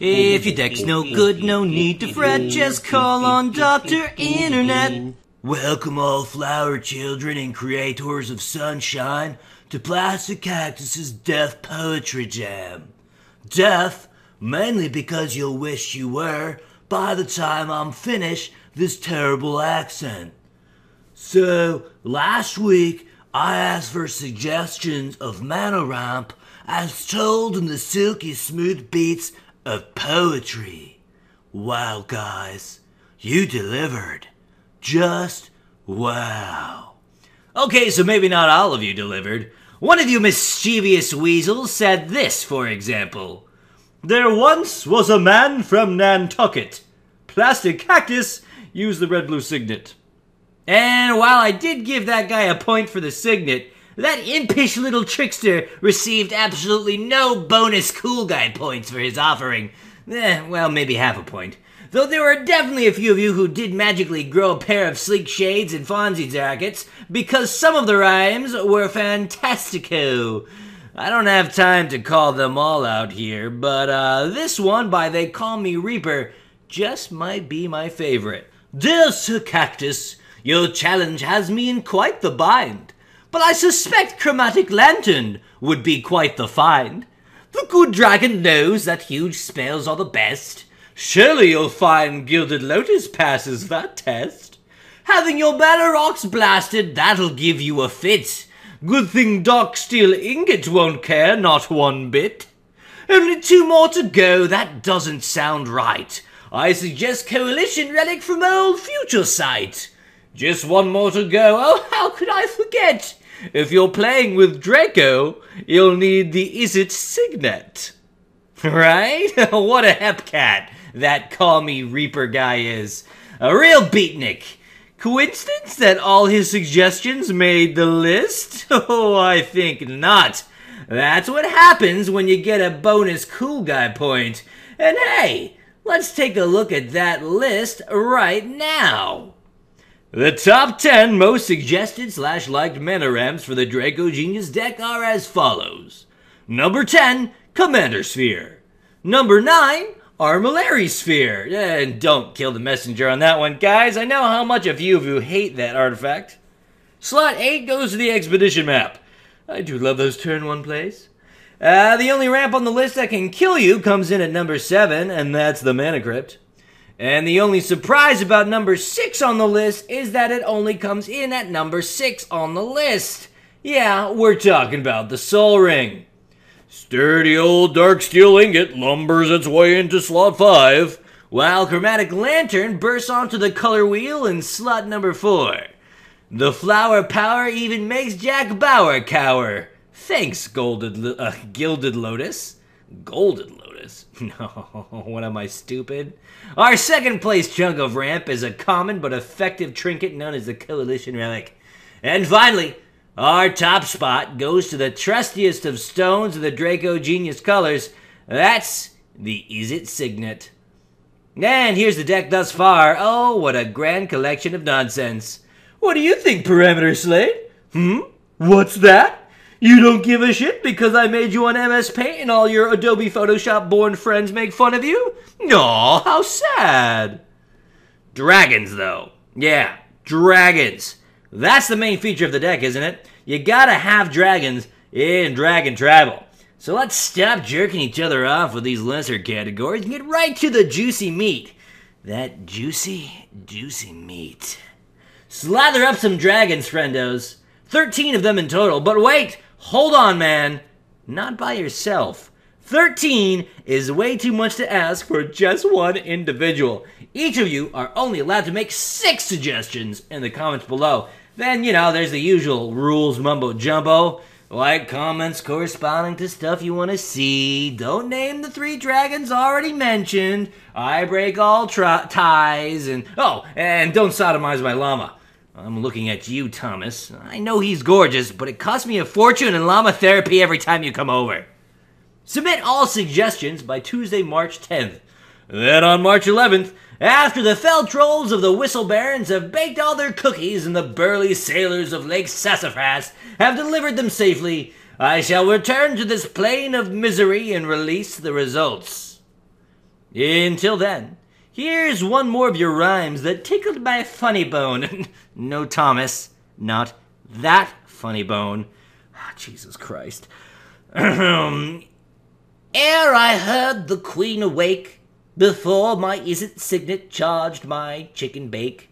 If your deck's no good, no need to fret, just call on Dr. Internet. Welcome all flower children and creators of sunshine to Plastic Cactus's Death Poetry Jam. Death, mainly because you'll wish you were by the time I'm finished this terrible accent. So, last week, I asked for suggestions of mana ramp as told in the silky smooth beats of poetry. Wow, guys, you delivered. Just wow. Okay, so maybe not all of you delivered. One of you mischievous weasels said this, for example. There once was a man from Nantucket. Plastic Cactus used the red-blue signet. And while I did give that guy a point for the signet, that impish little trickster received absolutely no bonus cool guy points for his offering. Well, maybe half a point. Though there were definitely a few of you who did magically grow a pair of sleek shades and Fonzie jackets, because some of the rhymes were fantastico. I don't have time to call them all out here, but this one by They Call Me Reaper just might be my favorite. Dear Sir Cactus, your challenge has me in quite the bind. But I suspect Chromatic Lantern would be quite the find. The good dragon knows that huge spells are the best. Surely you'll find Gilded Lotus passes that test. Having your Mana Rocks blasted, that'll give you a fit. Good thing Dark Steel Ingot won't care, not one bit. Only 2 more to go, that doesn't sound right. I suggest Coalition Relic from Old Future Sight. Just 1 more to go, oh how could I forget? If you're playing with Draco, you'll need the Izzet Signet. Right? What a hepcat that Call Me Reaper guy is. A real beatnik. Coincidence that all his suggestions made the list? Oh, I think not. That's what happens when you get a bonus cool guy point. And hey, let's take a look at that list right now. The top 10 most suggested / liked mana ramps for the Draco-Genius deck are as follows. Number 10, Commander Sphere. Number 9, Armillary Sphere. And don't kill the messenger on that one, guys. I know how much a few of you hate that artifact. Slot 8 goes to the Expedition map. I do love those turn 1 plays. The only ramp on the list that can kill you comes in at number 7, and that's the Mana Crypt. And the only surprise about number 6 on the list is that it only comes in at number 6 on the list. Yeah, we're talking about the Soul Ring. Sturdy old Dark Steel Ingot lumbers its way into slot 5, while Chromatic Lantern bursts onto the color wheel in slot number 4. The flower power even makes Jack Bauer cower. Thanks, Gilded Lotus. Golden Lotus? No, what am I, stupid? Our second place chunk of ramp is a common but effective trinket known as the Coalition Relic. And finally, our top spot goes to the trustiest of stones of the Draco-Genius colors. That's the Izzet Signet. And here's the deck thus far. Oh, what a grand collection of nonsense. What do you think, Parameter Slate? What's that? You don't give a shit because I made you on MS Paint and all your Adobe Photoshop born friends make fun of you? Aw, how sad. Dragons, though. Yeah, dragons. That's the main feature of the deck, isn't it? You gotta have dragons in Dragon Travel. So let's stop jerking each other off with these lesser categories and get right to the juicy meat. That juicy, juicy meat. Slather up some dragons, friendos. 13 of them in total, but wait! Hold on, man. Not by yourself. 13 is way too much to ask for just one individual. Each of you are only allowed to make 6 suggestions in the comments below. Then, you know, there's the usual rules mumbo-jumbo. Like comments corresponding to stuff you want to see. Don't name the 3 dragons already mentioned. I break all ties. And oh, and don't sodomize my llama. I'm looking at you, Thomas. I know he's gorgeous, but it costs me a fortune in llama therapy every time you come over. Submit all suggestions by Tuesday, March 10th. Then on March 11th, after the fell trolls of the Whistle Barons have baked all their cookies and the burly sailors of Lake Sassafras have delivered them safely, I shall return to this plane of misery and release the results. Until then, here's one more of your rhymes that tickled my funny bone. No, Thomas, not that funny bone. Oh, Jesus Christ. Ere I heard the queen awake, before my is-it signet charged my chicken bake,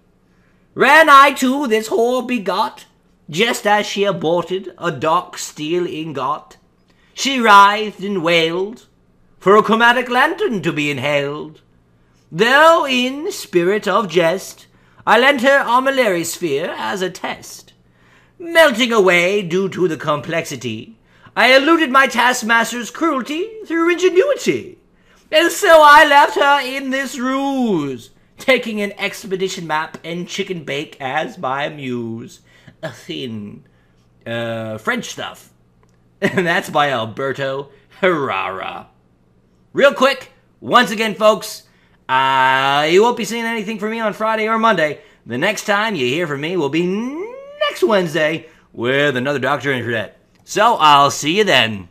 ran I to this whore begot, just as she aborted a dark steel ingot. She writhed and wailed, for a chromatic lantern to be inhaled. Though in spirit of jest, I lent her armillary sphere as a test. Melting away due to the complexity, I eluded my taskmaster's cruelty through ingenuity. And so I left her in this ruse, taking an expedition map and chicken bake as my muse. A thin, French stuff. And that's by Alberto Herrera. Real quick, once again, folks, you won't be seeing anything from me on Friday or Monday. The next time you hear from me will be next Wednesday with another Dr. Internet. So I'll see you then.